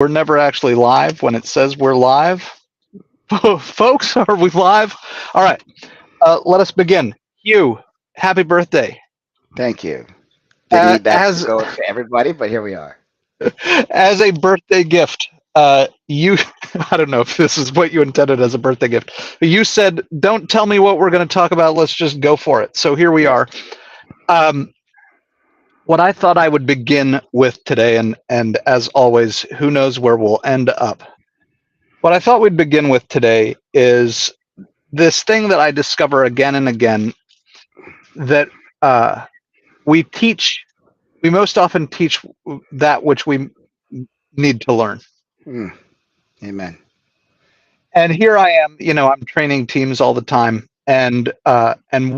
We're never actually live when it says we're live. Folks, are we live? All right, let us begin. Hugh, happy birthday. Thank you. Didn't need that to As go to everybody, but here we are. as a birthday gift, you I don't know if this is what you intended as a birthday gift, but you said, "Don't tell me what we're going to talk about. Let's just go for it." So here we Yes. are. Um, what I thought I would begin with today, and as always, who knows where we'll end up. What I thought we'd begin with today is this thing that I discover again and again that uh, we teach, we most often teach that which we need to learn. Mm, amen. And here I am, I'm training teams all the time, and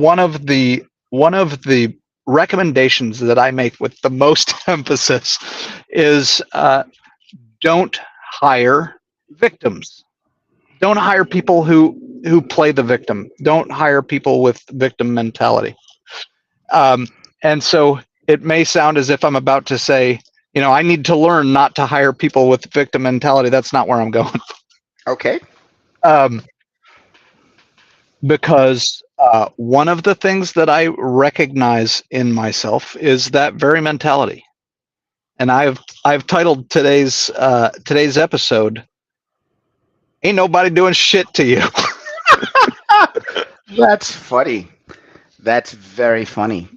one of the recommendations that I make with the most emphasis is don't hire victims. Don't hire people who play the victim. Don't hire people with victim mentality. Um, and so it may sound as if I'm about to say, I need to learn not to hire people with victim mentality. That's not where I'm going. Okay. Um, because one of the things that I recognize in myself is that very mentality. And I've titled today's episode, "Ain't nobody doing shit to you." That's funny. That's very funny.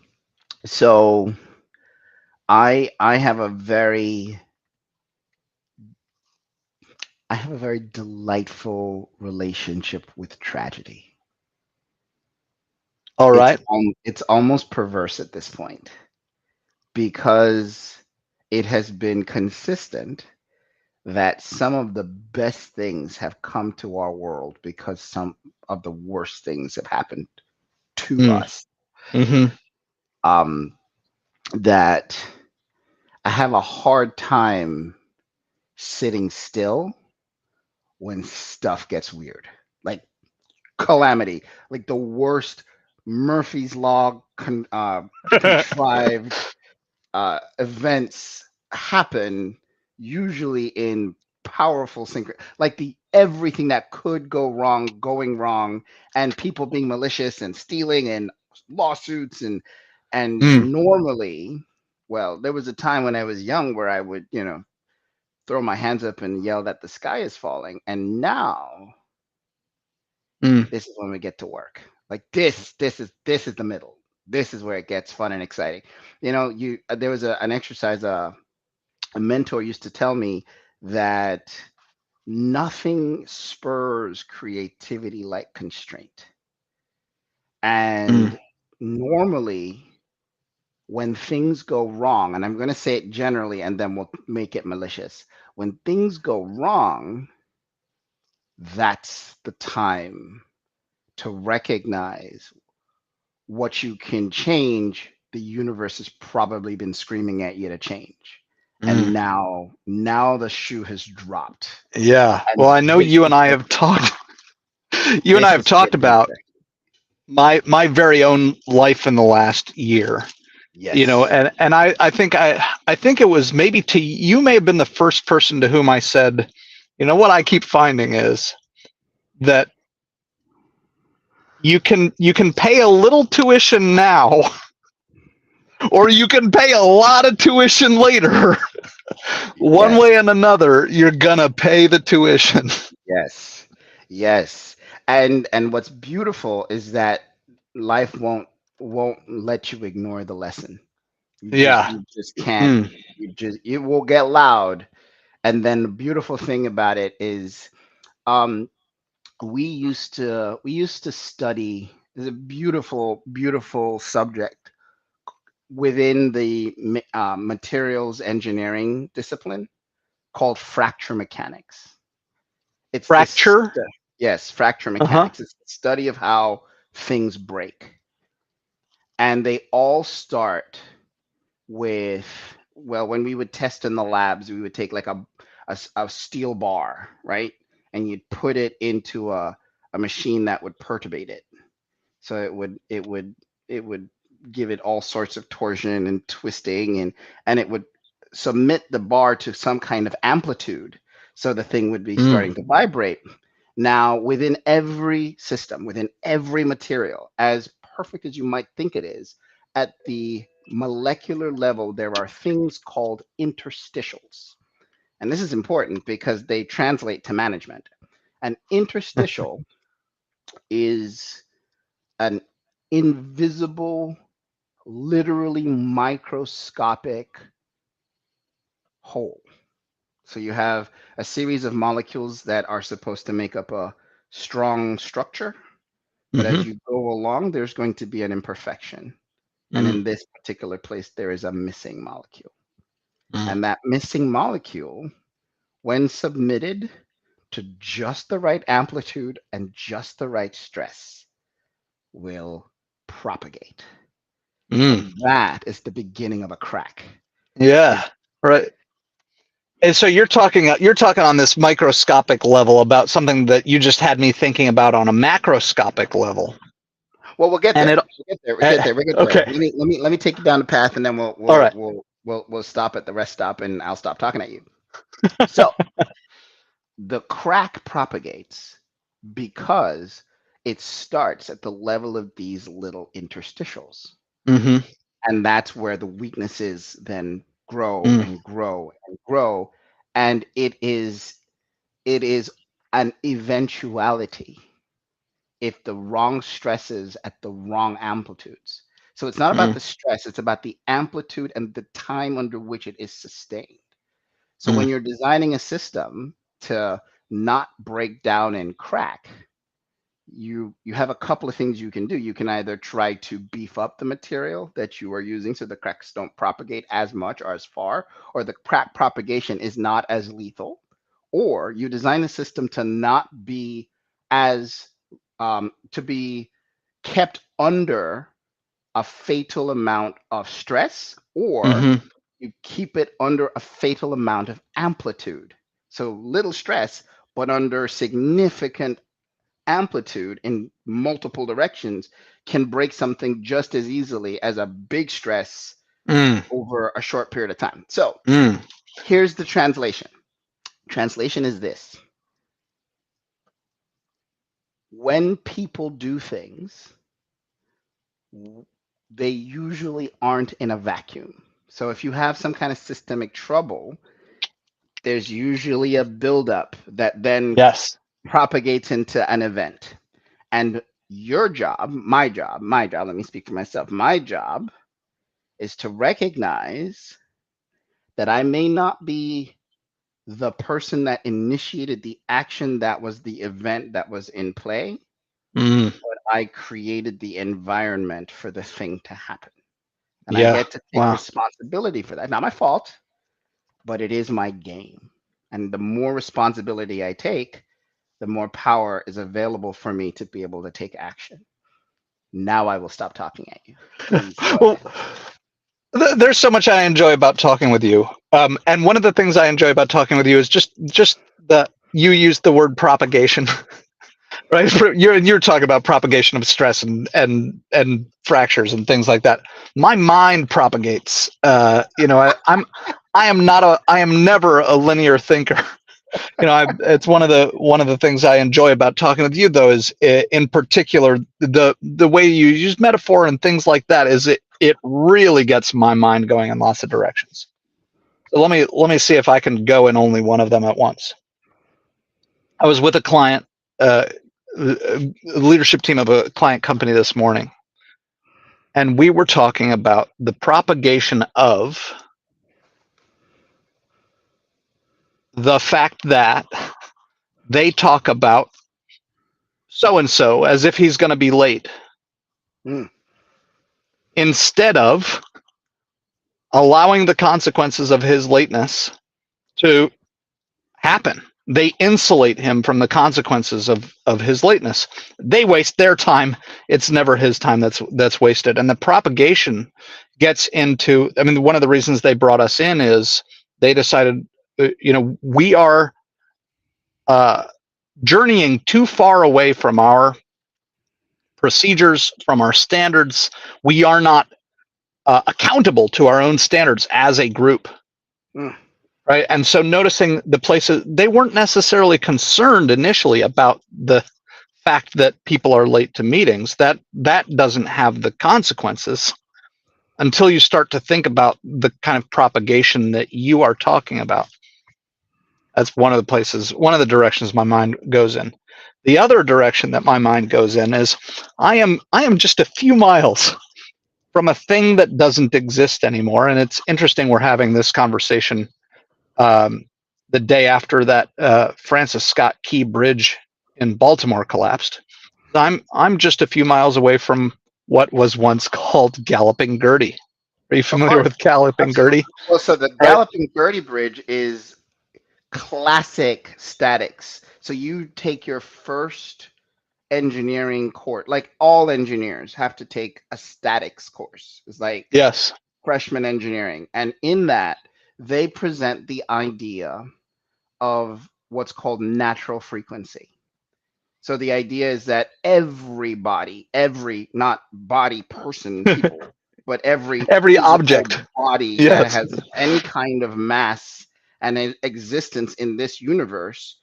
So I have a very I have a very delightful relationship with tragedy. All right. It's almost perverse at this point because it has been consistent that some of the best things have come to our world because some of the worst things have happened to Mm, us. hmm Um, that I have a hard time sitting still when stuff gets weird, like calamity, like the worst Murphy's Law contrived events happen usually in powerful like the everything that could go wrong going wrong, and people being malicious and stealing and lawsuits and mm, normally, well, there was a time when I was young where I would, throw my hands up and yell that the sky is falling, and now mm. this is when we get to work. Like this is the middle. This is where it gets fun and exciting. You there was an exercise a mentor used to tell me that nothing spurs creativity like constraint. Mm. And normally, when things go wrong, and I'm going to say it generally and then we'll make it malicious, when things go wrong, that's the time to recognize what you can change. The universe has probably been screaming at you to change. Mm. And now the shoe has dropped. Yeah. Well, And I know this you and is I where have talked. You and I this have is where talked it gets about my very own life in the last year. yes. And I think it was maybe to you may have been the first person to whom I said, what I keep finding is that you can pay a little tuition now, or you can pay a lot of tuition later. One Yes. way and another, you're gonna pay the tuition. Yes. Yes. And what's beautiful is that life won't let you ignore the lesson. Yeah. You just can't. Mm. It will get loud. And then the beautiful thing about it is um we used to study. There's a beautiful subject within the materials engineering discipline called fracture mechanics. It's this, Fracture. yes, fracture Uh huh. mechanics. It's the study of how things break, and they all start with, well, when we would test in the labs, we would take like a steel bar, right, and you'd put it into a machine that would perturbate it. So it would give it all sorts of torsion and twisting, and it would submit the bar to some kind of amplitude, so the thing would be Mm. starting to vibrate. Now, within every system, within every material, as perfect as you might think it is, at the molecular level, there are things called interstitials. And this is important because they translate to management. An interstitial is an invisible, literally microscopic hole. So you have a series of molecules that are supposed to make up a strong structure, but as Hmm. you go along, there's going to be an imperfection. And Mm. in this particular place, there is a missing molecule. Mm. And that missing molecule, when submitted to just the right amplitude and just the right stress, will propagate. Mm. And that is the beginning of a crack. It's Yeah. Right. And so you're talking on this microscopic level about something that you just had me thinking about on a macroscopic level. well, we'll get And there. it We'll get there. We get there. We get there. okay. Let me take you down the path, and then we'll All we'll right. we'll we'll we'll stop at the rest stop, and I'll stop talking at you. So the crack propagates because it starts at the level of these little interstitials. Mm-hmm. And that's where the weaknesses then grow Mm. and grow and grow. And it is an eventuality if the wrong stresses at the wrong amplitudes. So it's not about Mm. the stress, it's about the amplitude and the time under which it is sustained. So Mm. when you're designing a system to not break down and crack, you have a couple of things you can do. You can either try to beef up the material that you are using so the cracks don't propagate as much or as far, or the crack propagation is not as lethal, or you design a system to not be as to be kept under a fatal amount of stress, or Mm-hmm. you keep it under a fatal amount of amplitude. So little stress, but under significant amplitude in multiple directions can break something just as easily as a big stress Mm. over a short period of time. So Mm. here's the translation. Translation is this: when people do things, they usually aren't in a vacuum. So if you have some kind of systemic trouble, there's usually a buildup that then Yes. propagates into an event. And your job, my job, let me speak for myself. My job is to recognize that I may not be the person that initiated the action that was the event that was in play, Mm. but I created the environment for the thing to happen. And I Yeah. get to take Wow. responsibility for that. Not my fault, but it is my game. And the more responsibility I take, the more power is available for me to be able to take action. Now I will stop talking at you. Please go Well, ahead. there's so much I enjoy about talking with you. And one of the things I enjoy about talking with you is just that you use the word propagation, right? You're talking about propagation of stress and fractures and things like that. My mind propagates. I am never a linear thinker. It's one of the things I enjoy about talking with you, though, is in particular the way you use metaphor and things like that. Is it really gets my mind going in lots of directions. So let me see if I can go in only one of them at once. I was with a client, leadership team of a client company this morning, and we were talking about the propagation of the fact that they talk about so and so as if he's going to be late Mm, instead of allowing the consequences of his lateness to happen. They insulate him from the consequences of his lateness. They waste their time. It's never his time that's wasted. And the propagation gets into, I mean, one of the reasons they brought us in is they decided, we are uh, journeying too far away from our procedures, from our standards. We are not accountable to our own standards as a group. Mm. right? And so noticing the places, they weren't necessarily concerned initially about the fact that people are late to meetings. That doesn't have the consequences until you start to think about the kind of propagation that you are talking about. That's one of the places, one of the directions my mind goes in. The other direction that my mind goes in is I am just a few miles from a thing that doesn't exist anymore. And it's interesting we're having this conversation um, the day after that Francis Scott Key Bridge in Baltimore collapsed. I'm just a few miles away from what was once called Galloping Gertie. Are you Of familiar course, with Galloping absolutely. Gertie? Well, so the Right. Galloping Birdie Bridge is classic statics. So you take your first engineering course, like all engineers have to take a statics course. It's like Yes. freshman engineering. And in that, they present the idea of what's called natural frequency. So the idea is that everybody, every not body person people, but every Every physical object. body that Yes. has any kind of mass and existence in this universe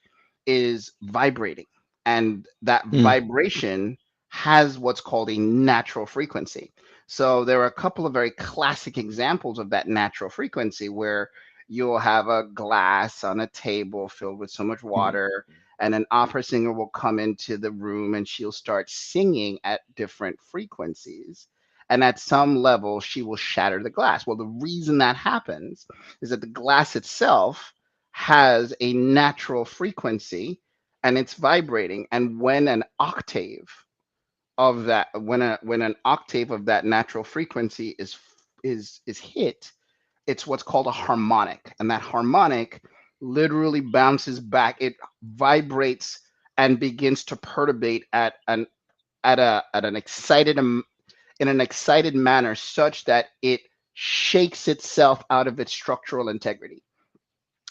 is vibrating. And that Mm. vibration has what's called a natural frequency. So there are a couple of very classic examples of that natural frequency where you'll have a glass on a table filled with so much water, and an opera singer will come into the room and she'll start singing at different frequencies. And at some level, she will shatter the glass. Well, the reason that happens is that the glass itself has a natural frequency and it's vibrating. And when an octave of that, when an octave of that natural frequency is hit, it's what's called a harmonic, and that harmonic literally bounces back. It vibrates and begins to perturbate at an excited in an excited manner, such that it shakes itself out of its structural integrity.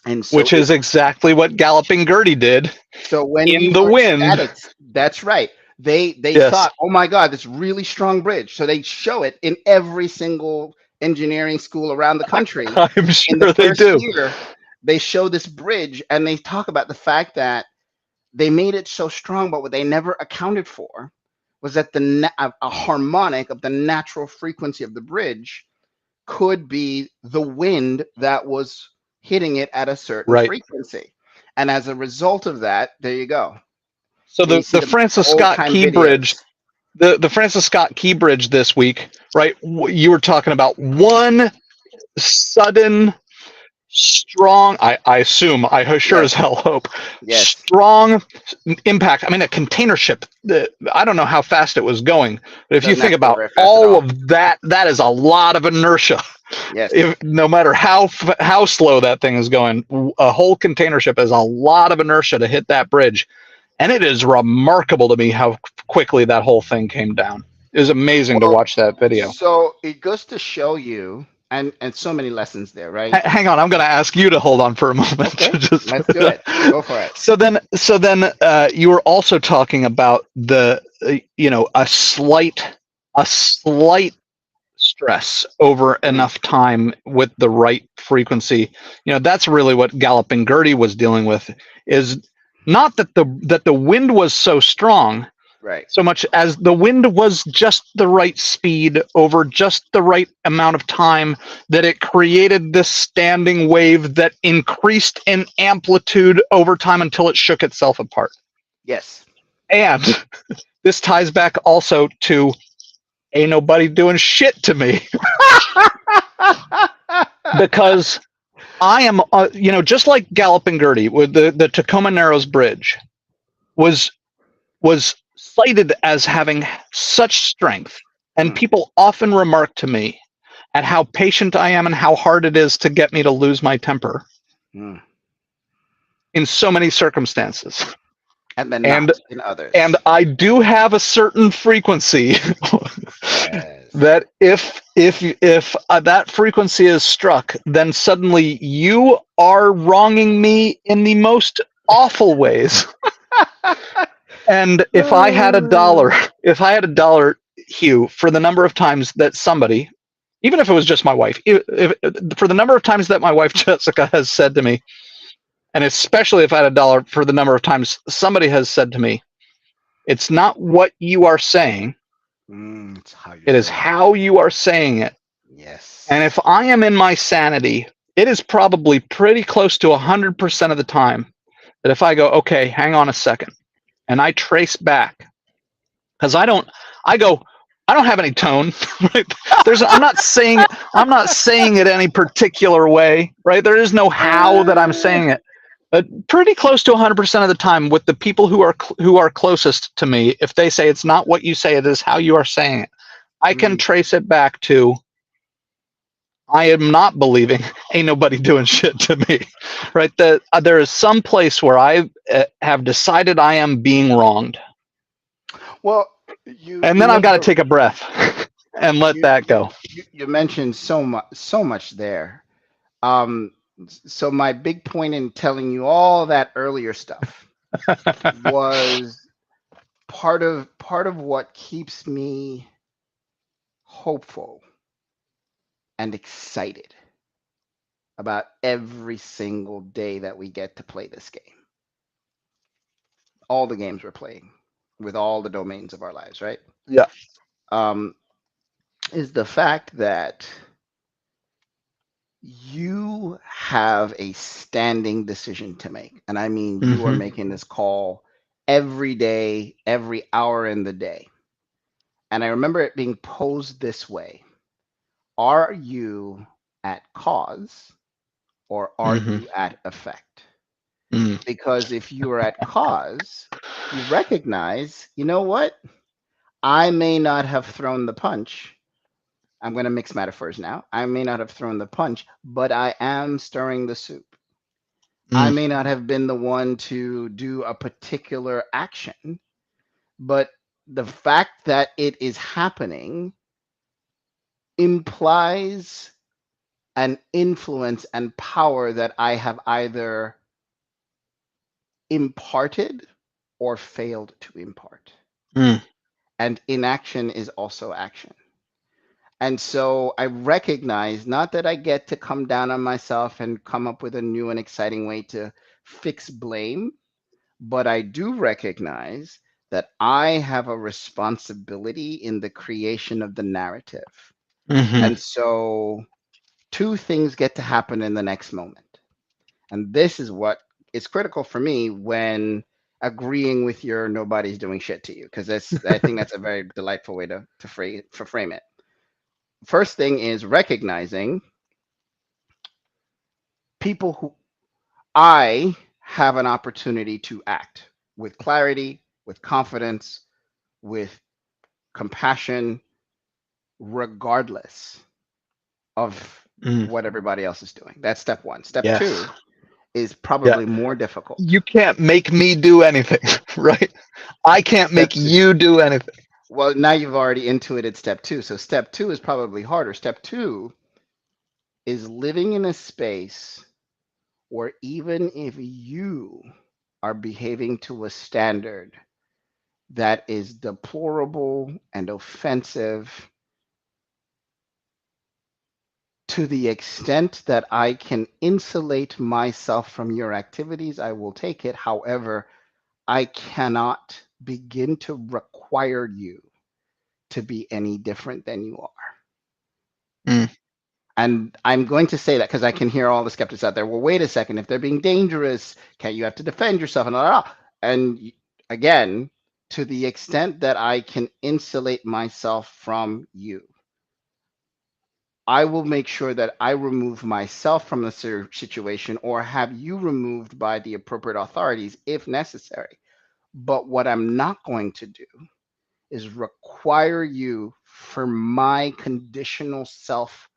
And so Which it is exactly what Galloping Gertie did so when in we the were wind. statics, that's right. They Yes. thought, oh my God, this really strong bridge. So they show it in every single engineering school around the country. I'm In the sure they first do. year, they show this bridge and they talk about the fact that they made it so strong, but what they never accounted for was that a harmonic of the natural frequency of the bridge could be the wind that was hitting it at a certain Right. frequency. And as a result of that, there you go. So And you see the the Francis old Scott time Key Bridge, videos. the Francis Scott Key Bridge this week, right? You were talking about one sudden strong, I assume, I sure as Yes, hell hope, yes. strong impact. I mean, a container ship, I don't know how fast it was going, but if you Doesn't think have to go about very fast at all all. of that, that is a lot of inertia. Yes. If no matter how slow that thing is going, a whole container ship is a lot of inertia to hit that bridge. And it is remarkable to me how quickly that whole thing came down. It was amazing to Well, watch that video. so it goes to show you, and so many lessons there, right? Hang on, I'm going to ask you to hold on for a moment. Okay, Just let's do it. Go for it. so then, you were also talking about the a slight stress over Mm, enough time with the right frequency. That's really what Galloping Gertie was dealing with. Is not that the wind was so strong, right. so much as the wind was just the right speed over just the right amount of time, that it created this standing wave that increased in amplitude over time until it shook itself apart. Yes. And this ties back also to ain't nobody doing shit to me, because I am, just like Galloping Gertie with the Tacoma Narrows Bridge was cited as having such strength, and Mm, people often remark to me at how patient I am and how hard it is to get me to lose my temper mm. in so many circumstances. And then And not in and others. I do have a certain frequency Yes. that if that frequency is struck, then suddenly you are wronging me in the most awful ways. And if I had a dollar, if I had a dollar, Hugh, for the number of times that somebody, even if it was just my wife, for the number of times that my wife Jessica has said to me, and especially if I had a dollar for the number of times somebody has said to me, it's not what you are saying, It's how you're it is saying how you are saying it. it. And Yes. if I am in my sanity, it is probably pretty close to 100% of the time that if I go, okay, hang on a second, and I trace back, because I go, I don't have any tone, right? I'm not saying it any particular way, right? There is no how that I'm Uh, saying it. But pretty close to 100% of the time, with the people who are closest to me, if they say it's not what you say, it is how you are saying it, I can mm. trace it back to I am not believing ain't nobody doing shit to me, right? That there is some place where I have decided I am being wronged, Well, you and you then I've got make to a take a breath and let you that you go. you mentioned so much there. Um, so my big point in telling you all that earlier stuff was part of what keeps me hopeful and excited about every single day that we get to play this game. All the games we're playing with all the domains of our lives, right? Yeah. Um, is the fact that you have a standing decision to make. And I mean, you are Hmm. making this call every day, every hour in the day. And I remember it being posed this way: are you at cause or are Hmm. you at effect? Mm. Because if you are at cause, you recognize, you know what? I may not have thrown the punch. I'm going to mix metaphors now. I may not have thrown the punch, but I am stirring the soup. I Mm. may not have been the one to do a particular action, but the fact that it is happening implies an influence and power that I have either imparted or failed to impart. Mm. And inaction is also action. And so I recognize not that I get to come down on myself and come up with a new and exciting way to fix blame, but I do recognize that I have a responsibility in the creation of the narrative. Hmm. And so two things get to happen in the next moment. And this is what is critical for me when agreeing with your nobody's doing shit to you, because that's I think that's a very delightful way to frame it. First thing is recognizing people who I have an opportunity to act with clarity, with confidence, with compassion, regardless of Mm. what everybody else is doing. That's step one. Step Yes. two is Yeah. probably more difficult. You can't make me do anything, right? I can't Step make two. you do anything. Well, now you've already intuited step two. So step two is probably harder. Step two is living in a space where even if you are behaving to a standard that is deplorable and offensive, to the extent that I can insulate myself from your activities, I will take it. However, I cannot begin to require you to be any different than you are. Mm. And I'm going to say that because I can hear all the skeptics out there. Well, wait a second. If they're being dangerous, can't you have to defend yourself? And blah, blah, blah. And again, to the extent that I can insulate myself from you, I will make sure that I remove myself from the situation or have you removed by the appropriate authorities if necessary. But what I'm not going to do is require you for my conditional self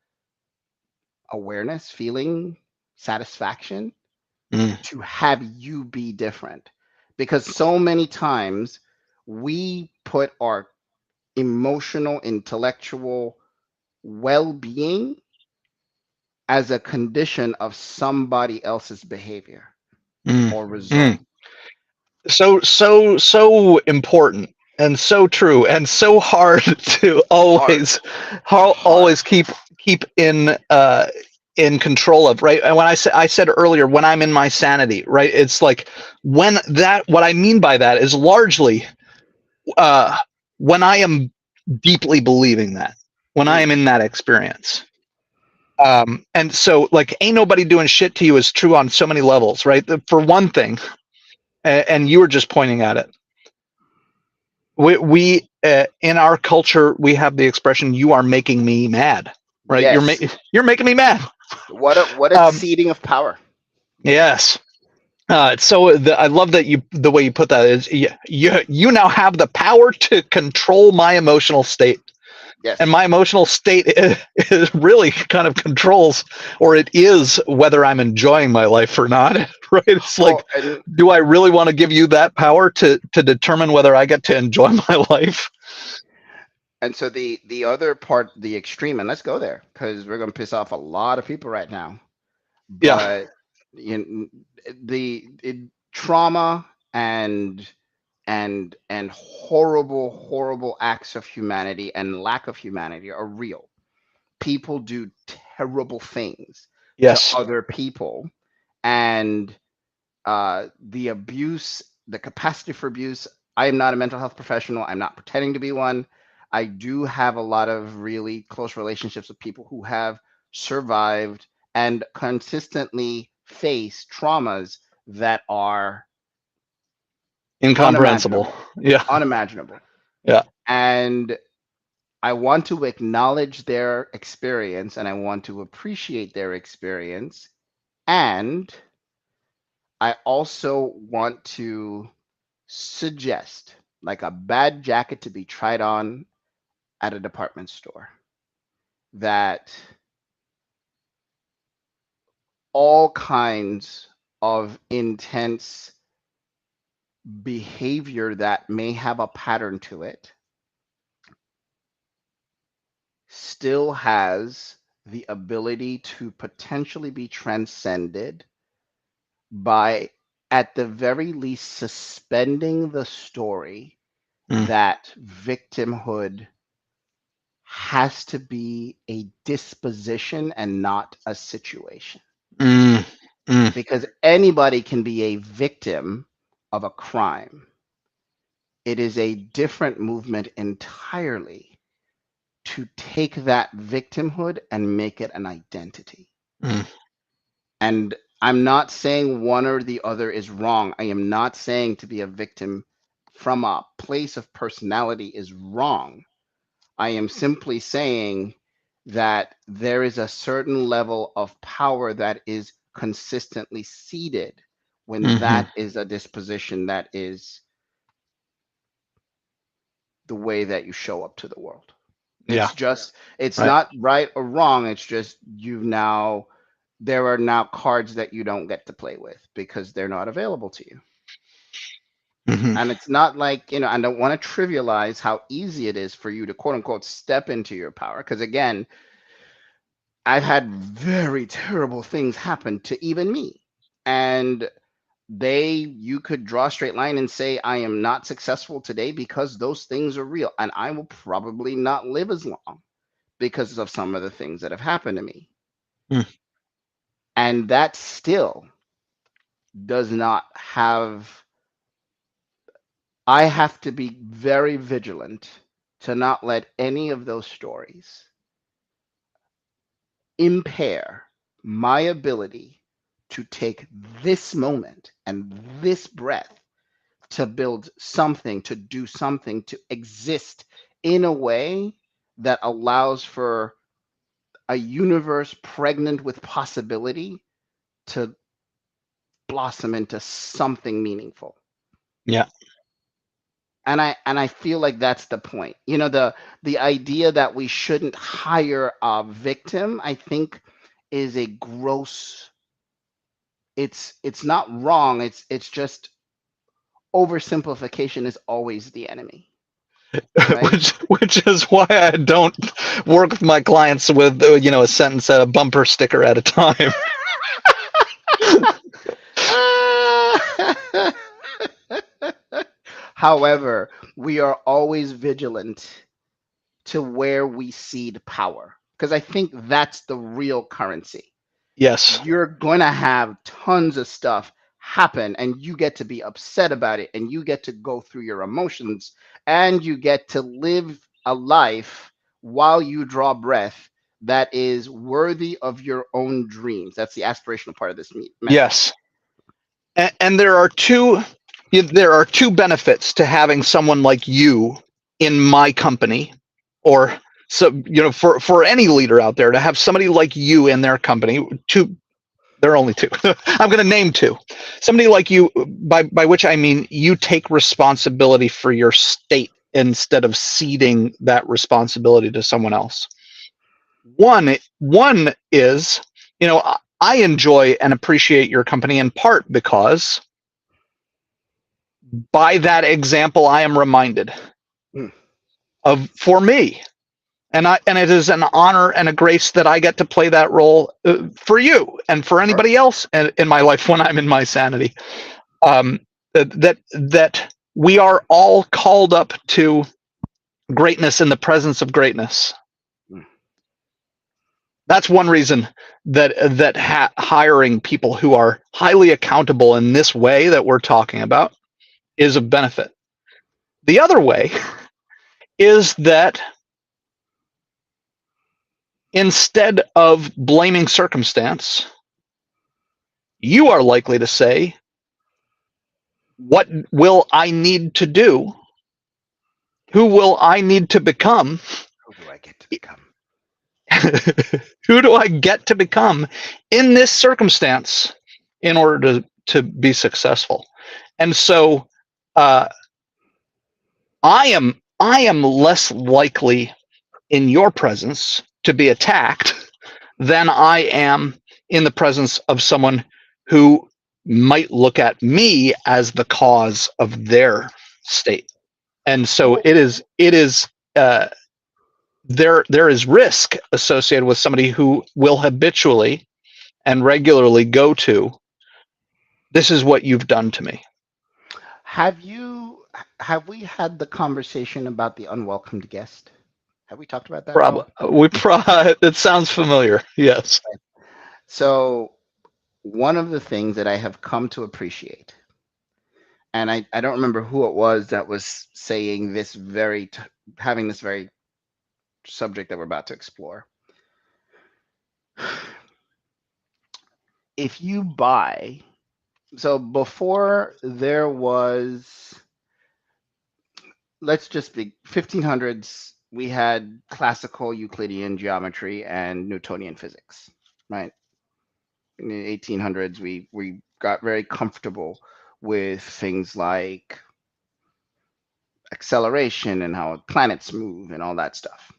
awareness, feeling, satisfaction Mm. to have you be different. Because so many times we put our emotional, intellectual well being as a condition of somebody else's behavior Mm. or result. Mm. So important and so true and so hard to Hard, always hard. keep keep in control of, right? And when I said earlier, when I'm in my sanity, right? It's like when that, what I mean by that is largely uh, when I am deeply believing that, when I Mm, am in that experience. And so, like, ain't nobody doing shit to you is true on so many levels, right? For one thing, and you were just pointing at it, we in our culture we have the expression "you are making me mad," right? yes. You're making me mad. What a Um, seeding of power. yes. I love that the way you put that is you now have the power to control my emotional state, and Yes. my emotional state is really kind of controls, or it is, whether I'm enjoying my life or not. Right? It's like, Well, and do I really want to give you that power to determine whether I get to enjoy my life? so the other part, the extreme, and let's go there because we're gonna piss off a lot of people right now. Yeah. But you know, trauma and horrible acts of humanity and lack of humanity are real. People do terrible things to Yes. other people, and the abuse, the capacity for abuse. I am not a mental health professional. I'm not pretending to be one. I do have a lot of really close relationships with people who have survived and consistently face traumas that are Incomprehensible. unimaginable, Yeah. unimaginable. Yeah. And I want to acknowledge their experience and I want to appreciate their experience. And I also want to suggest like a bad jacket to be tried on at a department store, that all kinds of intense behavior that may have a pattern to it still has the ability to potentially be transcended by, at the very least, suspending the story Mm, that victimhood has to be a disposition and not a situation. mm, mm, Because anybody can be a victim of a crime. It is a different movement entirely to take that victimhood and make it an identity. mm, And I'm not saying one or the other is wrong. I am not saying to be a victim from a place of personality is wrong. I am simply saying that there is a certain level of power that is consistently seated when mhm. that is a disposition that is the way that you show up to the world. Yeah. It's Right. not right or wrong. It's just there are now cards that you don't get to play with because they're not available to you. Mhm. And it's not like, I don't want to trivialize how easy it is for you to quote unquote step into your power. Because again, I've had very terrible things happen to even me. And you could draw a straight line and say, I am not successful today because those things are real. And I will probably not live as long because of some of the things that have happened to me. Mm, And that still does not have, I have to be very vigilant to not let any of those stories impair my ability to take this moment and this breath to build something, to do something, to exist in a way that allows for a universe pregnant with possibility to blossom into something meaningful. yeah. And I feel like that's the point. The idea that we shouldn't hire a victim, I think, is a gross, it's not wrong, it's just oversimplification is always the enemy, right? Which is why I don't work with my clients with a sentence, a bumper sticker at a time. However, we are always vigilant to where we cede power. because I think that's the real currency. Yes. You're going to have tons of stuff happen and you get to be upset about it and you get to go through your emotions and you get to live a life while you draw breath that is worthy of your own dreams. That's the aspirational part of this method. Yes. And there are two benefits to having someone like you in my company, or so for any leader out there to have somebody like you in their company. Two, there are only two. I'm going to name two. Somebody like you, by which I mean you take responsibility for your state instead of ceding that responsibility to someone else. One is, I enjoy and appreciate your company in part because by that example I am reminded Mm. of, for me, and it is an honor and a grace that I get to play that role for you and for Sure. anybody else in my life when I'm in my sanity. Um, that we are all called up to greatness in the presence of greatness. Mm. That's one reason that hiring people who are highly accountable in this way that we're talking about is of benefit. The other way is that instead of blaming circumstance, you are likely to say, what will I need to do? Who will I need to become? Who do I get to become? Who do I get to become in this circumstance in order to be successful? And so uh, I am less likely in your presence to be attacked than I am in the presence of someone who might look at me as the cause of their state. And so Well, it is uh, there is risk associated with somebody who will habitually and regularly go to, this is what you've done to me. have you have we had the conversation about the unwelcomed guest? Have we talked about that at Probably all? it sounds familiar. Yes. So one of the things that I have come to appreciate, and I don't remember who it was that was saying this having this very subject that we're about to explore. If you buy, so before there was, let's just be 1500s, we had classical Euclidean geometry and Newtonian physics, right? In the 1800s, we got very comfortable with things like acceleration and how planets move and all that stuff.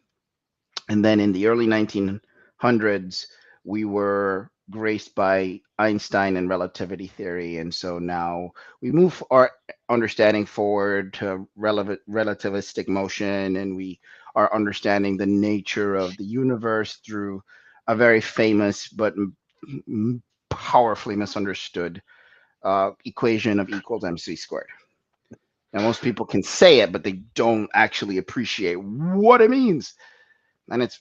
And then in the early 1900s, we were graced by Einstein and relativity theory. And so now we move our understanding forward to relativistic motion, and we are understanding the nature of the universe through a very famous but powerfully misunderstood equation of E equals mc squared. Now, most people can say it, but they don't actually appreciate what it means. And it's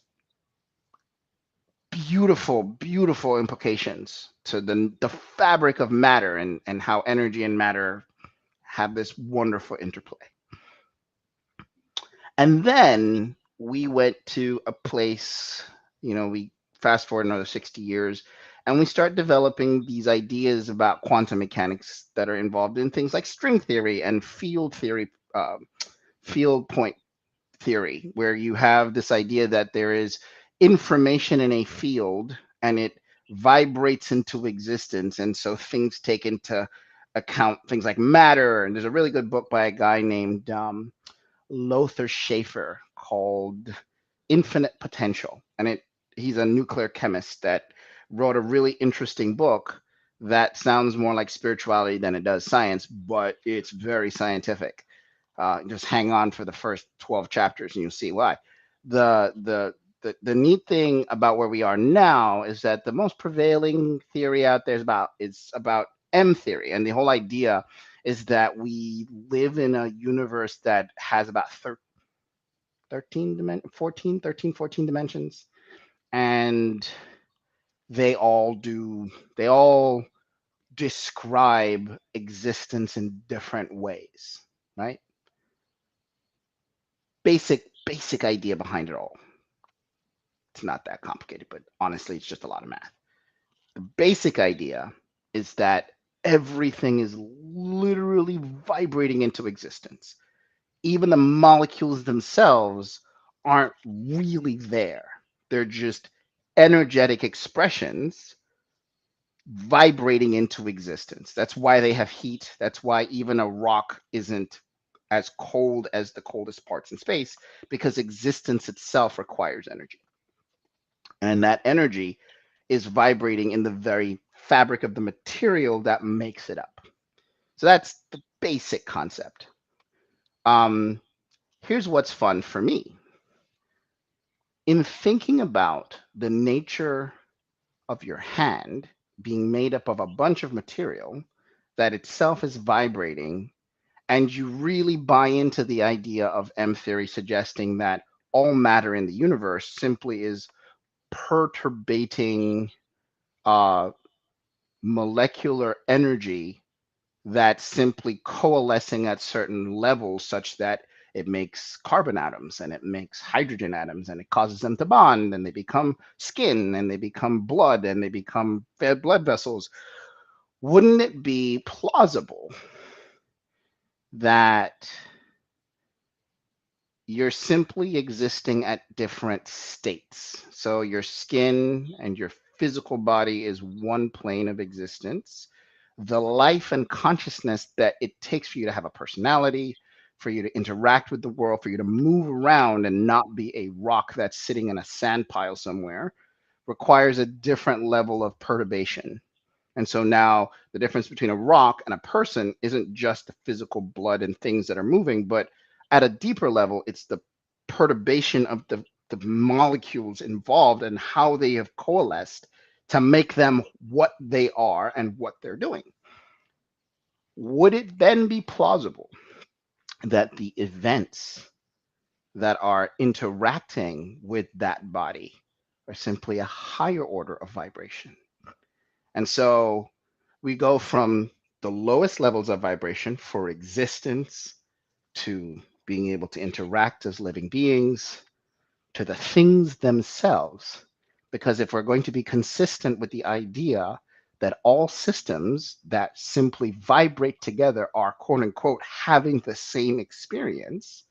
beautiful, beautiful implications to the fabric of matter, and how energy and matter have this wonderful interplay. And then we went to a place, we fast forward another 60 years, and we start developing these ideas about quantum mechanics that are involved in things like string theory and field theory, field point theory, where you have this idea that there is information in a field and it vibrates into existence. And so things take into account things like matter. And there's a really good book by a guy named Lothar Schaefer called Infinite Potential. And he's a nuclear chemist that wrote a really interesting book that sounds more like spirituality than it does science, but it's very scientific. Just hang on for the first 12 chapters and you'll see why. The neat thing about where we are now is that the most prevailing theory out there is about M theory. And the whole idea is that we live in a universe that has about 13 14 dimensions. and they all do, they all describe existence in different ways, right? Basic idea behind it all. It's not that complicated, but honestly, it's just a lot of math. The basic idea is that everything is literally vibrating into existence. Even the molecules themselves aren't really there. They're just energetic expressions vibrating into existence. That's why they have heat. That's why even a rock isn't as cold as the coldest parts in space, because existence itself requires energy. And that energy is vibrating in the very fabric of the material that makes it up. So that's the basic concept. Um, Here's what's fun for me. In thinking about the nature of your hand being made up of a bunch of material that itself is vibrating, and you really buy into the idea of M theory suggesting that all matter in the universe simply is perturbating uh, molecular energy that's simply coalescing at certain levels such that it makes carbon atoms and it makes hydrogen atoms and it causes them to bond and they become skin and they become blood and they become blood vessels. Wouldn't it be plausible that you're simply existing at different states? So your skin and your physical body is one plane of existence. The life and consciousness that it takes for you to have a personality, for you to interact with the world, for you to move around and not be a rock that's sitting in a sand pile somewhere, requires a different level of perturbation. And so now the difference between a rock and a person isn't just the physical blood and things that are moving, but at a deeper level, it's the perturbation of the molecules involved and how they have coalesced to make them what they are and what they're doing. Would it then be plausible that the events that are interacting with that body are simply a higher order of vibration? And so we go from the lowest levels of vibration for existence to being able to interact as living beings to the things themselves. Because if we're going to be consistent with the idea that all systems that simply vibrate together are quote unquote having the same experience,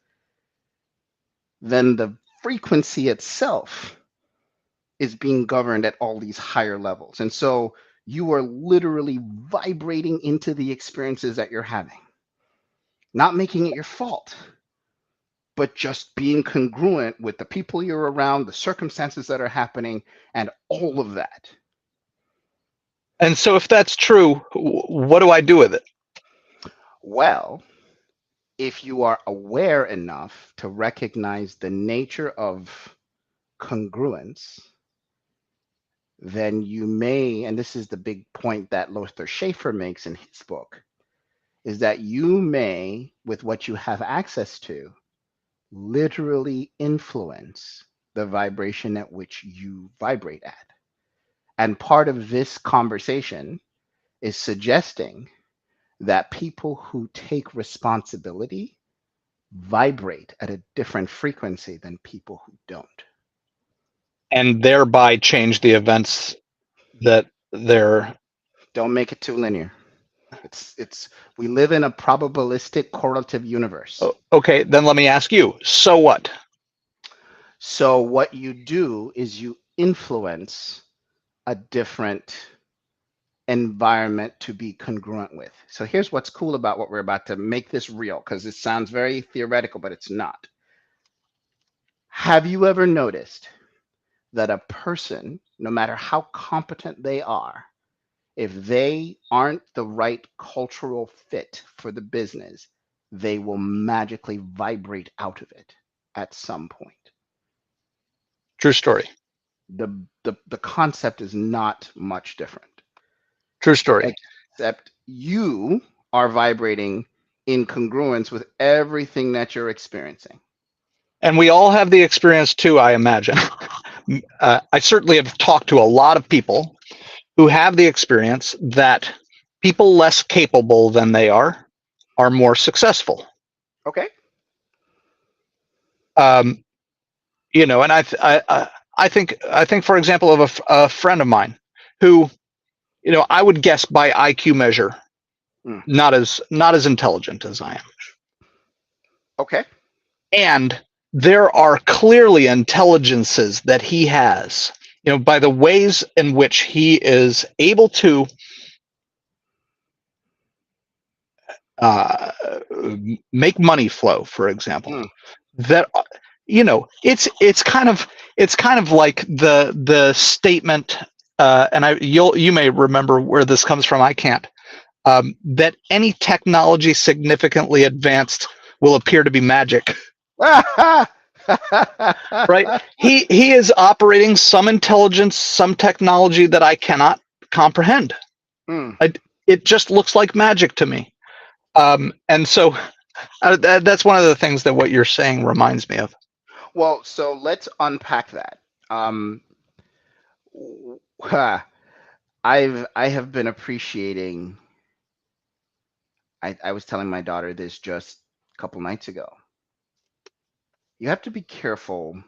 then the frequency itself is being governed at all these higher levels. And so you are literally vibrating into the experiences that you're having, not making it your fault, but just being congruent with the people you're around, the circumstances that are happening, and all of that. And so, if that's true, what do I do with it? Well, if you are aware enough to recognize the nature of congruence, then you may, and this is the big point that Lothar Schaefer makes in his book, is that you may, with what you have access to, literally influence the vibration at which you vibrate at. And part of this conversation is suggesting that people who take responsibility vibrate at a different frequency than people who don't. And thereby change the events that they're. Don't make it too linear. It's we live in a probabilistic correlative universe. Okay, then let me ask you, so what? So what you do is you influence a different environment to be congruent with. So here's what's cool about what we're about to make this real, because it sounds very theoretical, but it's not. Have you ever noticed that a person, no matter how competent they are, if they aren't the right cultural fit for the business, they will magically vibrate out of it at some point? True story. The concept is not much different, True story. except you are vibrating in congruence with everything that you're experiencing. And we all have the experience too, I imagine. I certainly have talked to a lot of people who have the experience that people less capable than they are more successful. Okay. Um, and I think, for example, of a friend of mine who, I would guess by IQ measure, Mm. not as intelligent as I am, Okay. and there are clearly intelligences that he has, by the ways in which he is able to uh, make money flow, for example. Mm. That it's kind of like the statement, and you may remember where this comes from. I can't. That any technology significantly advanced will appear to be magic. Right? He is operating some intelligence, some technology that I cannot comprehend. Mm. I, it just looks like magic to me. And so that's one of the things that what you're saying reminds me of. Well, so let's unpack that. Um, I have been appreciating. I was telling my daughter this just a couple nights ago. You have to be careful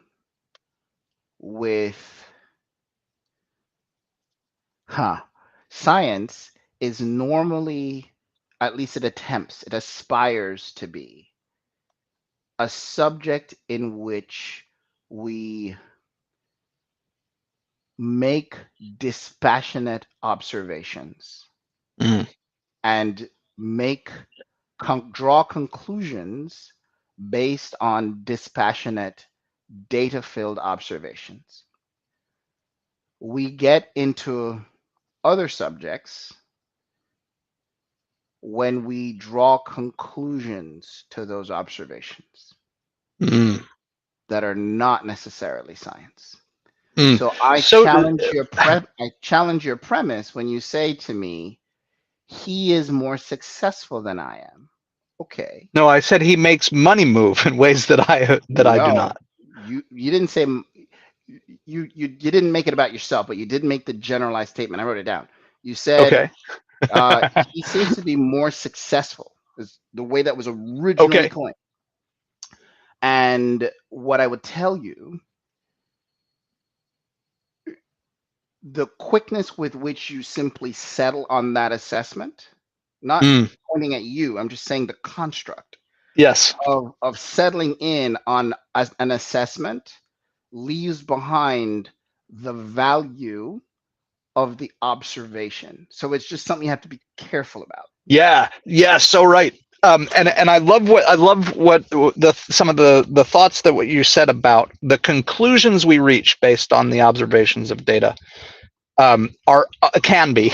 with, huh? Science is normally, at least it aspires to be a subject in which we make dispassionate observations Mm, and make draw conclusions based on dispassionate data filled observations. We get into other subjects when we draw conclusions to those observations mm, that are not necessarily science. mm. So So I challenge your premise when you say to me, he is more successful than I am. Okay. no, I said he makes money move in ways that I do No, not. you didn't say you didn't make it about yourself, but you did make the generalized statement. I wrote it down. You said Okay. he seems to be more successful, is the way that was originally Okay. coined. And what I would tell you, the quickness with which you simply settle on that assessment, not Mm, pointing at you, I'm just saying the construct yes. of settling in on an assessment leaves behind the value of the observation. So it's just something you have to be careful about. Yeah. Yeah. So right. And I love what the some of the thoughts that what you said about the conclusions we reach based on the observations of data, are can be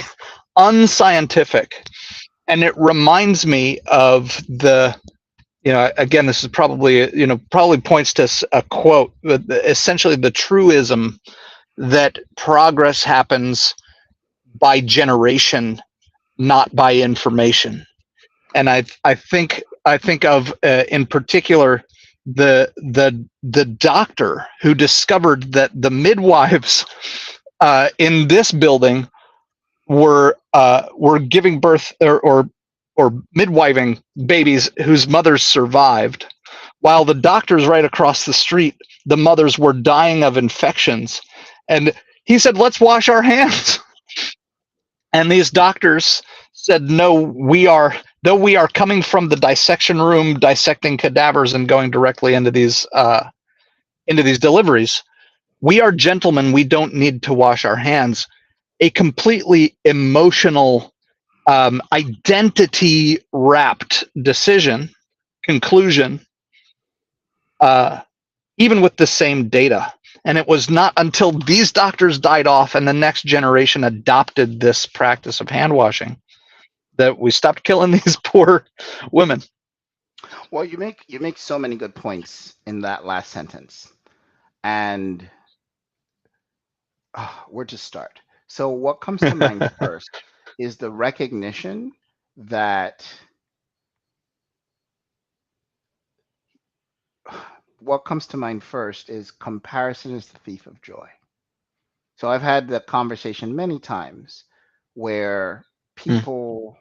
unscientific, and it reminds me of again, this is probably points to a quote, but essentially the truism that progress happens by generation, not by information. And I think of, in particular, the doctor who discovered that the midwives, in this building, were giving birth, or midwiving babies whose mothers survived, while the doctors right across the street, the mothers were dying of infections. And he said, let's wash our hands. And these doctors said, no, though we are coming from the dissection room, dissecting cadavers and going directly into these deliveries, we are gentlemen. We don't need to wash our hands. A completely emotional, identity wrapped conclusion, uh, even with the same data. And it was not until these doctors died off and the next generation adopted this practice of hand washing that we stopped killing these poor women. Well, you make so many good points in that last sentence, and where to start? So what comes to mind first is the recognition that what comes to mind first is comparison is the thief of joy. So I've had the conversation many times where Mm. people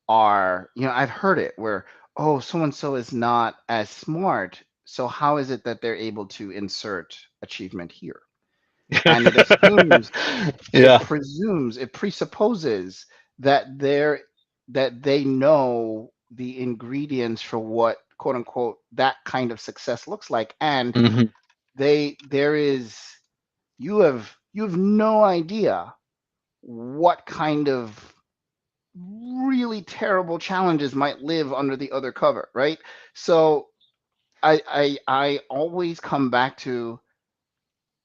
are, I've heard it where, oh, so and so is not as smart. So how is it that they're able to insert achievement here? And Yeah. it presupposes that they know the ingredients for what quote unquote that kind of success looks like. And Hmm. there is, you have no idea what kind of really terrible challenges might live under the other cover, right? So I always come back to,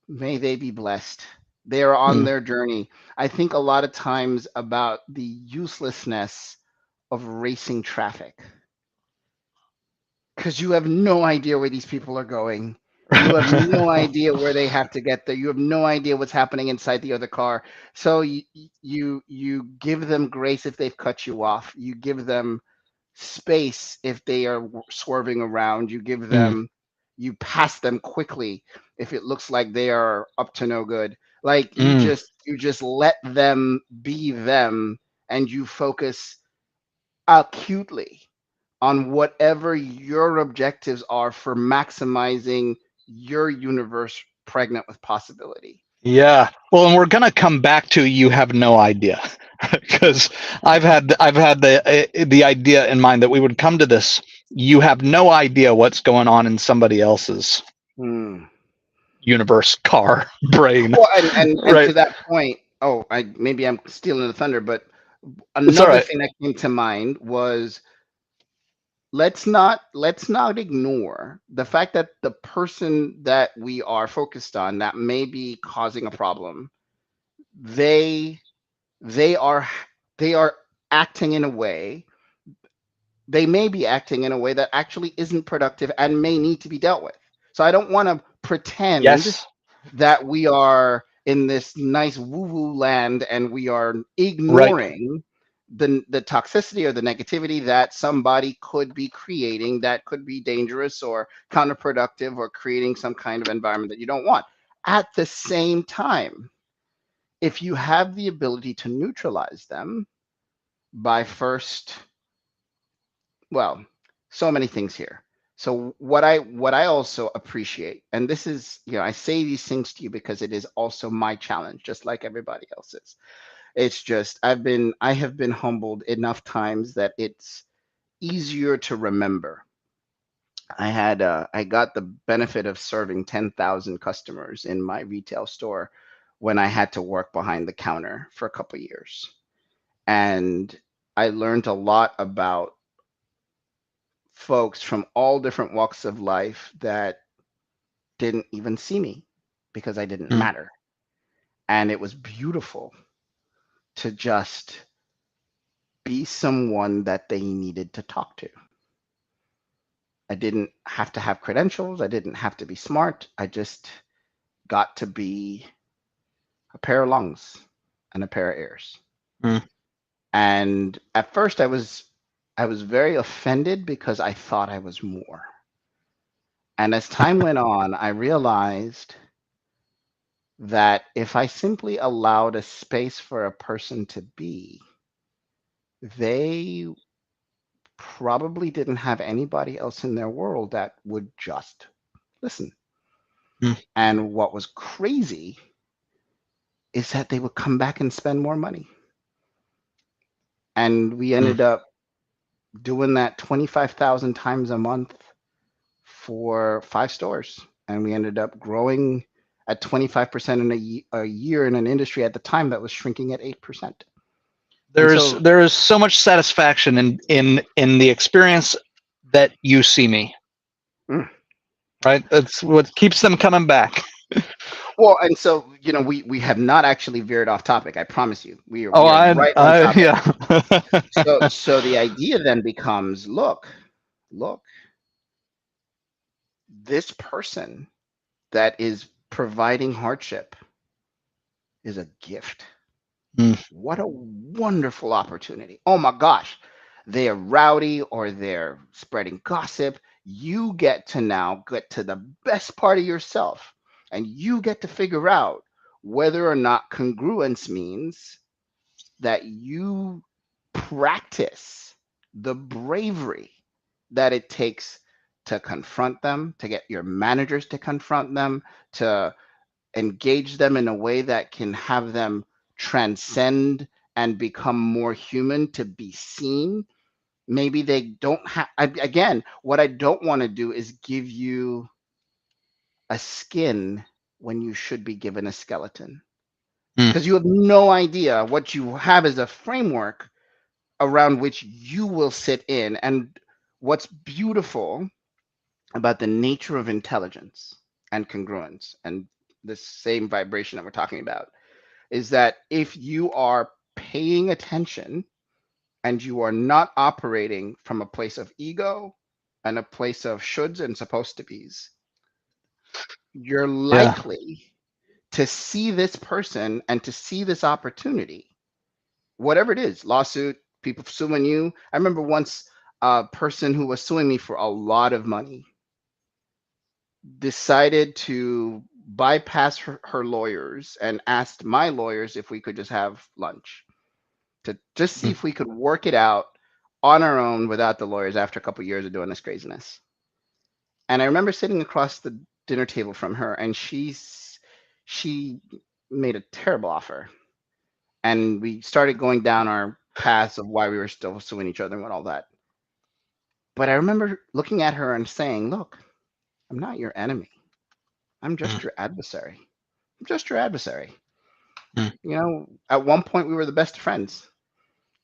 may they be blessed. They are on Mm. their journey. I think a lot of times about the uselessness of racing traffic, because you have no idea where these people are going. You have no idea where they have to get there. You have no idea what's happening inside the other car. So you give them grace if they've cut you off. You give them space if they are swerving around. Mm. You pass them quickly if it looks like they are up to no good. Like Mm. you just let them be them, and you focus acutely on whatever your objectives are for maximizing your universe pregnant with possibility. Yeah. Well, and we're gonna come back to you have no idea, because I've had the idea in mind that we would come to this. You have no idea what's going on in somebody else's Hmm. universe, car, brain. Well, and Right. to that point, oh, I maybe I'm stealing the thunder, but It's all another right. thing that came to mind was, let's not ignore the fact that the person that we are focused on that may be causing a problem, they they are they are acting in a way they may be acting in a way that actually isn't productive and may need to be dealt with. So I don't want to pretend Yes. that we are in this nice woo woo land and we are Right. ignoring the toxicity or the negativity that somebody could be creating that could be dangerous or counterproductive or creating some kind of environment that you don't want. At the same time, if you have the ability to neutralize them by first, well, so many things here. So what I also appreciate, and this is, I say these things to you because it is also my challenge, just like everybody else's. It's just I have been humbled enough times that it's easier to remember. I got the benefit of serving 10,000 customers in my retail store when I had to work behind the counter for a couple of years. And I learned a lot about folks from all different walks of life that didn't even see me because I didn't Mm. matter. And it was beautiful to just be someone that they needed to talk to. I didn't have to have credentials. I didn't have to be smart. I just got to be a pair of lungs and a pair of ears. Mm. And at first I was very offended because I thought I was more. And as time went on, I realized that if I simply allowed a space for a person to be, they probably didn't have anybody else in their world that would just listen. Mm. And what was crazy is that they would come back and spend more money. And we Mm. ended up doing that 25,000 times a month for 5 stores. And we ended up growing at 25% a year in an industry at the time that was shrinking at 8%. And There's so, there is so much satisfaction in the experience that you see me. mm, Right. That's what keeps them coming back. well, and so, we have not actually veered off topic. I promise you, Oh, we are right on topic. yeah. So the idea then becomes, look, this person that is providing hardship is a gift. Mm. What a wonderful opportunity. Oh my gosh. They are rowdy or they're spreading gossip. You get to now get to the best part of yourself, and you get to figure out whether or not congruence means that you practice the bravery that it takes to confront them, to get your managers to confront them, to engage them in a way that can have them transcend and become more human, to be seen. Maybe they don't have, again, what I don't want to do is give you a skin when you should be given a skeleton, Mm. because you have no idea what you have as a framework around which you will sit in. And what's beautiful about the nature of intelligence and congruence and the same vibration that we're talking about is that if you are paying attention and you are not operating from a place of ego and a place of shoulds and supposed to be's, you're Yeah. likely to see this person and to see this opportunity, whatever it is, lawsuit, people suing you. I remember once a person who was suing me for a lot of money decided to bypass her lawyers and asked my lawyers if we could just have lunch to just see Mm. if we could work it out on our own without the lawyers after a couple of years of doing this craziness. And I remember sitting across the dinner table from her, and she made a terrible offer. And we started going down our paths of why we were still suing each other and all that. But I remember looking at her and saying, "Look, I'm not your enemy. I'm Mm. just your adversary. I'm just your adversary." Mm. You know, at one point we were the best friends.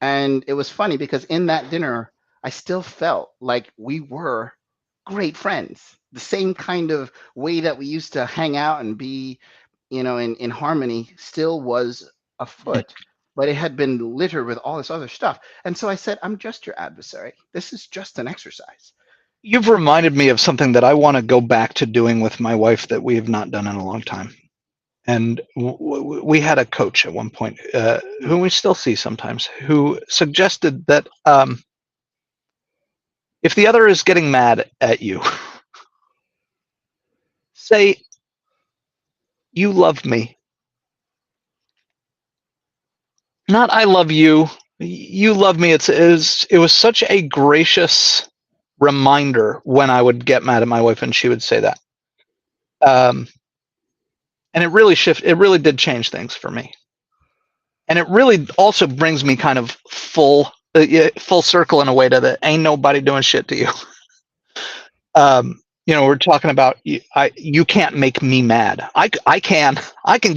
And it was funny because in that dinner, I still felt like we were great friends. The same kind of way that we used to hang out and be, in harmony still was Mm. afoot, but it had been littered with all this other stuff. And so I said, "I'm just your adversary. This is just an exercise." You've reminded me of something that I want to go back to doing with my wife that we have not done in a long time. And we had a coach at one point, who we still see sometimes, who suggested that if the other is getting mad at you, say, "You love me." Not "I love you." You love me. It was such a gracious reminder when I would get mad at my wife and she would say that. Um, and it really did change things for me. And it really also brings me kind of full circle in a way to the ain't nobody doing shit to you. We're talking about you can't make me mad. I can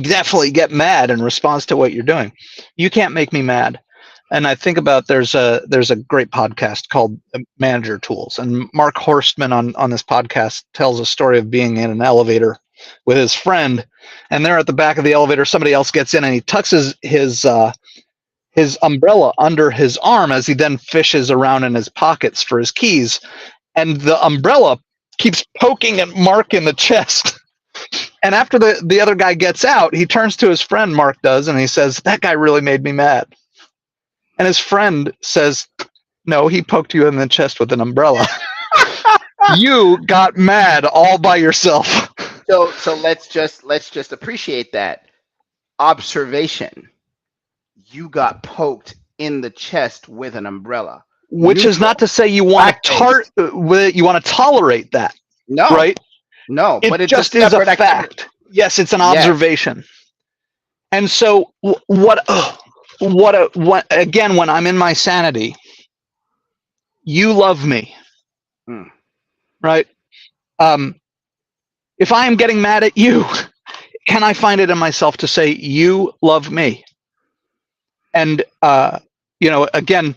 definitely get mad in response to what you're doing. You can't make me mad. And I think about there's a great podcast called Manager Tools, and Mark Horstman on this podcast tells a story of being in an elevator with his friend, and they're at the back of the elevator. Somebody else gets in, and he tucks his umbrella under his arm as he then fishes around in his pockets for his keys, and the umbrella keeps poking at Mark in the chest. And after the other guy gets out, he turns to his friend, Mark does, and he says, "That guy really made me mad." And his friend says, "No, he poked you in the chest with an umbrella. You got mad all by yourself." So let's just appreciate that observation. You got poked in the chest with an umbrella. Which is not Neutral. to say you want Fact-based. you want to tolerate that, No, right? no, It but it's a just is a separate activity. fact. Yes, it's an Yes. observation. And so what again, when I'm in my sanity, you love me, Mm. right? Um, if I am getting mad at you, can I find it in myself to say, "You love me"? And again,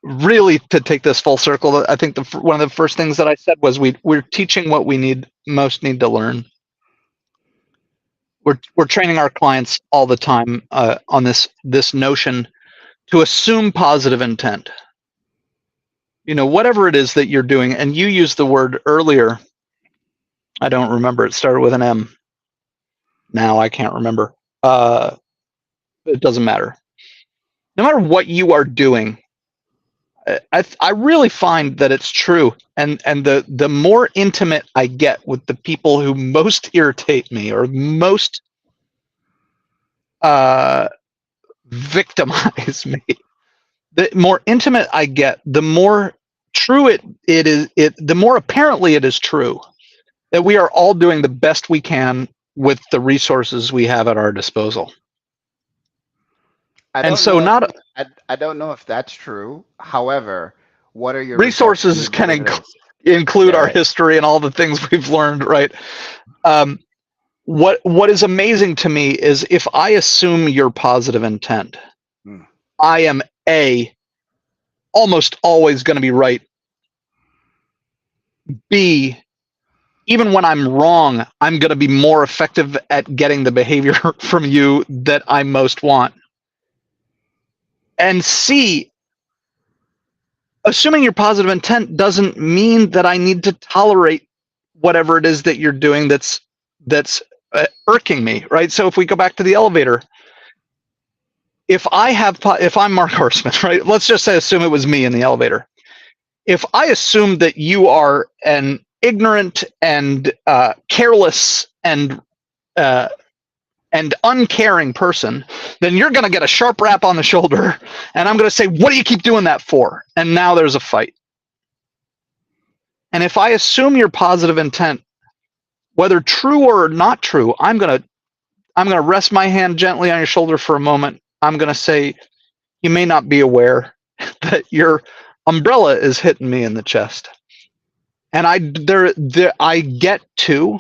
really to take this full circle, I think one of the first things that I said was we're teaching what we most need to learn. We're training our clients all the time on this notion to assume positive intent. Whatever it is that you're doing, and you used the word earlier. I don't remember. It started with an M. Now I can't remember. It doesn't matter. No matter what you are doing, I really find that it's true, and the more intimate I get with the people who most irritate me or most uh, victimize me, the more intimate I get, the more true it is. The more apparently it is true that we are all doing the best we can with the resources we have at our disposal. I And don't so, know if not I don't know if that's true. However, what are your results when resources you go can to this? include Yeah, our right. history and all the things we've learned, right? Um, what is amazing to me is if I assume your positive intent, Mm. I am a almost always going to be right. B, even when I'm wrong, I'm going to be more effective at getting the behavior from you that I most want. And C, assuming your positive intent doesn't mean that I need to tolerate whatever it is that you're doing that's irking me, right? So if we go back to the elevator, if I'm Mark Horseman, right? Let's just say assume it was me in the elevator. If I assume that you are an ignorant and careless uh, and uncaring person, then you're going to get a sharp rap on the shoulder, and I'm going to say, "What do you keep doing that for?" And now there's a fight. And if I assume your positive intent, whether true or not true, I'm gonna rest my hand gently on your shoulder for a moment. I'm gonna say, you may not be aware that your umbrella is hitting me in the chest, and I get to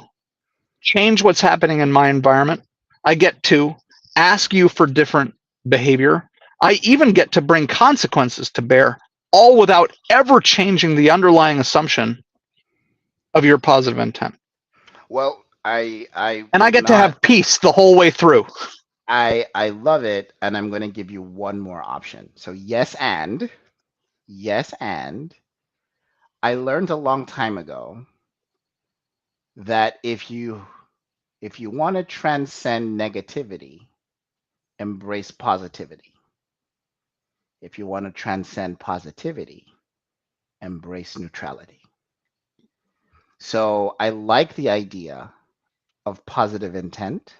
change what's happening in my environment. I get to ask you for different behavior. I even get to bring consequences to bear, all without ever changing the underlying assumption of your positive intent. Well, I And I would get to not. have peace the whole way through. I love it, and I'm going to give you one more option. So yes, and I learned a long time ago that if you want to transcend negativity, embrace positivity. If you want to transcend positivity, embrace neutrality. So I like the idea of positive intent,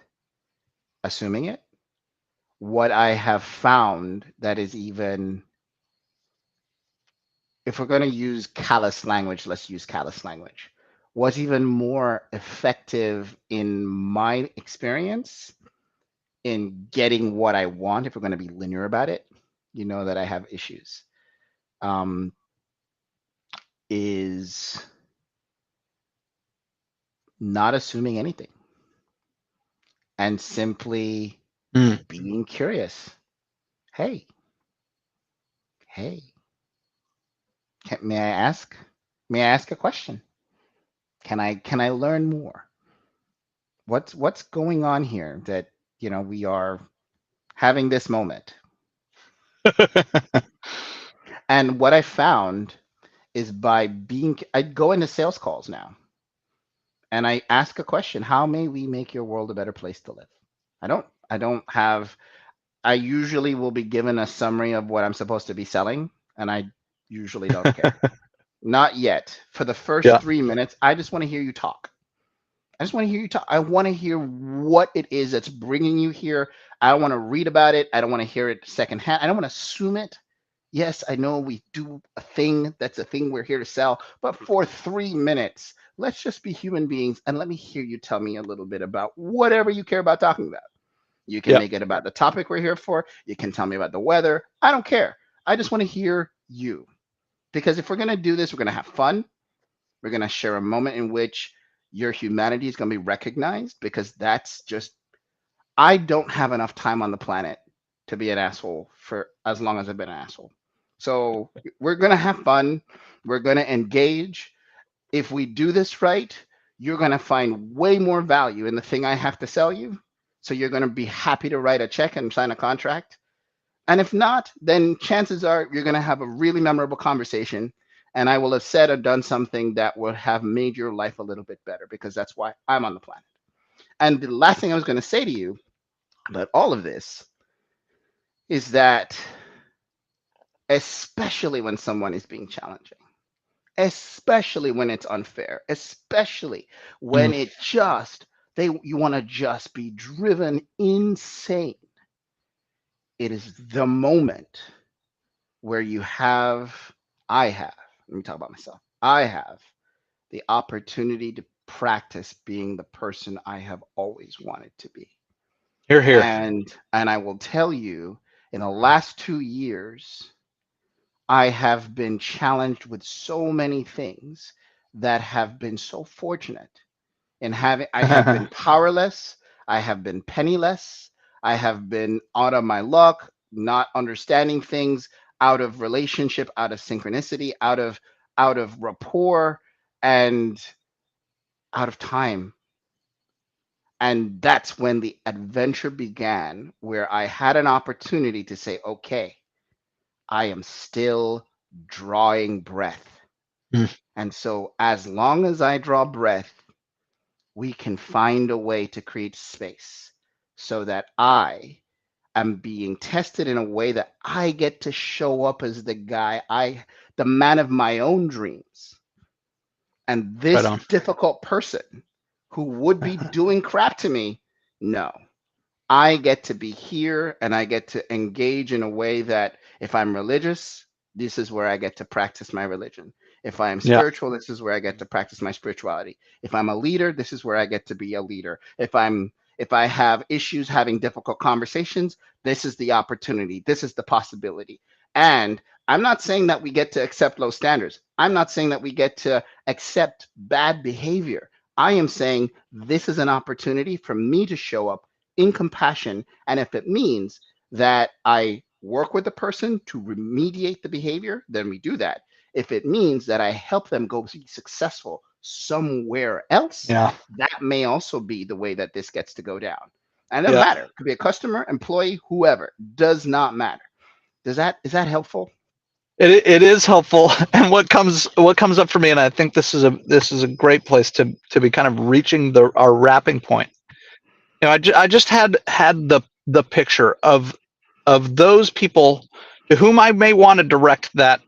assuming it. What I have found that is even, if we're going to use callous language, let's use callous language. What's even more effective in my experience in getting what I want, if we're going to be linear about it, you know that I have issues, um, is not assuming anything and simply Mm. being curious. Hey, hey, may I ask? May I ask a question? Can I learn more? What's going on here that we are having this moment? And what I found is I go into sales calls now and I ask a question: How may we make your world a better place to live? I don't have. I usually will be given a summary of what I'm supposed to be selling, and I usually don't care. Not yet. For the first Yeah. 3 minutes, I just want to hear you talk. I just want to hear you talk. I want to hear what it is that's bringing you here. I don't want to read about it. I don't want to hear it secondhand. I don't want to assume it. Yes, I know we do a thing. That's a thing we're here to sell. But for 3 minutes, let's just be human beings and let me hear you tell me a little bit about whatever you care about talking about. You can Yeah. make it about the topic we're here for. You can tell me about the weather. I don't care. I just want to hear you. Because if we're going to do this, we're going to have fun. We're going to share a moment in which your humanity is going to be recognized, because that's just, I don't have enough time on the planet to be an asshole for as long as I've been an asshole. So we're going to have fun. We're going to engage. If we do this right, you're going to find way more value in the thing I have to sell you. So you're going to be happy to write a check and sign a contract. And if not, then chances are you're going to have a really memorable conversation. And I will have said or done something that would have made your life a little bit better, because that's why I'm on the planet. And the last thing I was going to say to you about all of this is that especially when someone is being challenging, especially when it's unfair, especially when Mm, it just you want to just be driven insane. It is the moment where I have, let me talk about myself. I have the opportunity to practice being the person I have always wanted to be. here, here. And I will tell you, in the last 2 years, I have been challenged with so many things that have been so fortunate in having. I have been powerless, I have been penniless, I have been out of my luck, not understanding things, out of relationship, out of synchronicity, out of rapport, and out of time. And that's when the adventure began, where I had an opportunity to say, okay, I am still drawing breath. Mm, And so, as long as I draw breath, we can find a way to create space so that I am being tested in a way that I get to show up as the man of my own dreams. And right this on. difficult person who would be doing crap to me, no. I get to be here and I get to engage in a way that if I'm religious, this is where I get to practice my religion. If I am Yeah, spiritual, this is where I get to practice my spirituality. If I'm a leader, this is where I get to be a leader. If I have issues having difficult conversations, this is the opportunity. This is the possibility. And I'm not saying that we get to accept low standards. I'm not saying that we get to accept bad behavior. I am saying this is an opportunity for me to show up in compassion. And if it means that I work with the person to remediate the behavior, then we do that. If it means that I help them go be successful somewhere else, yeah, that may also be the way that this gets to go down. And it doesn't yeah. matter. It could be a customer, employee, whoever. Does not matter. Is that helpful? It is helpful, and what comes up for me, and I think this is a great place to be kind of reaching our wrapping point. I just had the picture of those people to whom I may want to direct that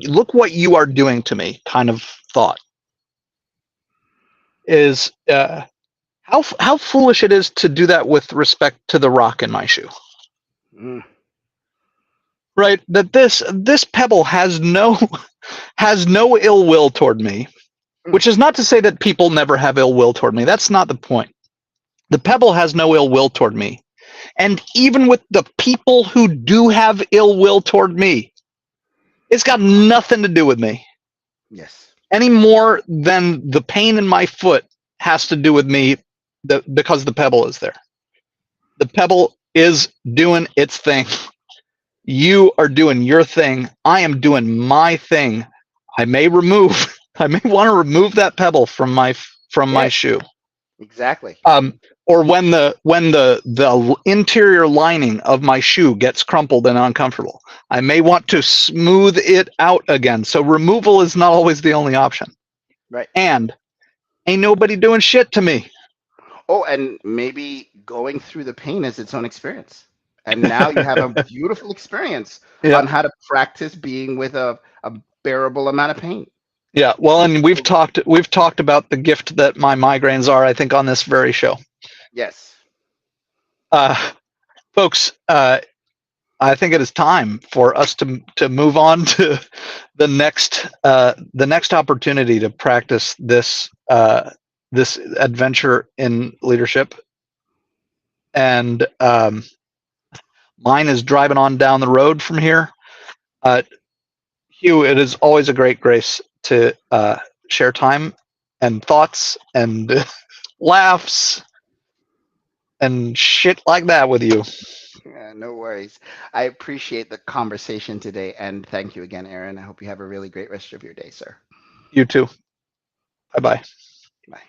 look what you are doing to me kind of thought is how foolish it is to do that with respect to the rock in my shoe. Mm, Right, that this pebble has no ill will toward me, mm, which is not to say that people never have ill will toward me. That's not the point. The pebble has no ill will toward me. And even with the people who do have ill will toward me, it's got nothing to do with me yes. any more than the pain in my foot has to do with me because the pebble is there. The pebble is doing its thing. You are doing your thing. I am doing my thing. I may want to remove that pebble from my Yes. shoe. Exactly. Or when the interior lining of my shoe gets crumpled and uncomfortable, I may want to smooth it out again. So removal is not always the only option. Right. And ain't nobody doing shit to me. Oh, and maybe going through the pain is its own experience. And now you have a beautiful experience Yeah, on how to practice being with a bearable amount of pain. yeah. Well, And and so, we've talked about the gift that my migraines are. I think on this very show, yes. uh, folks. I think it is time for us to move on to the next opportunity to practice this adventure in leadership. And mine is driving on down the road from here. Uh, Hugh, it is always a great grace to share time and thoughts and laughs and shit like that with you. Yeah, no worries. I appreciate the conversation today. And thank you again, Aaron. I hope you have a really great rest of your day, sir. You too. Bye bye. Bye.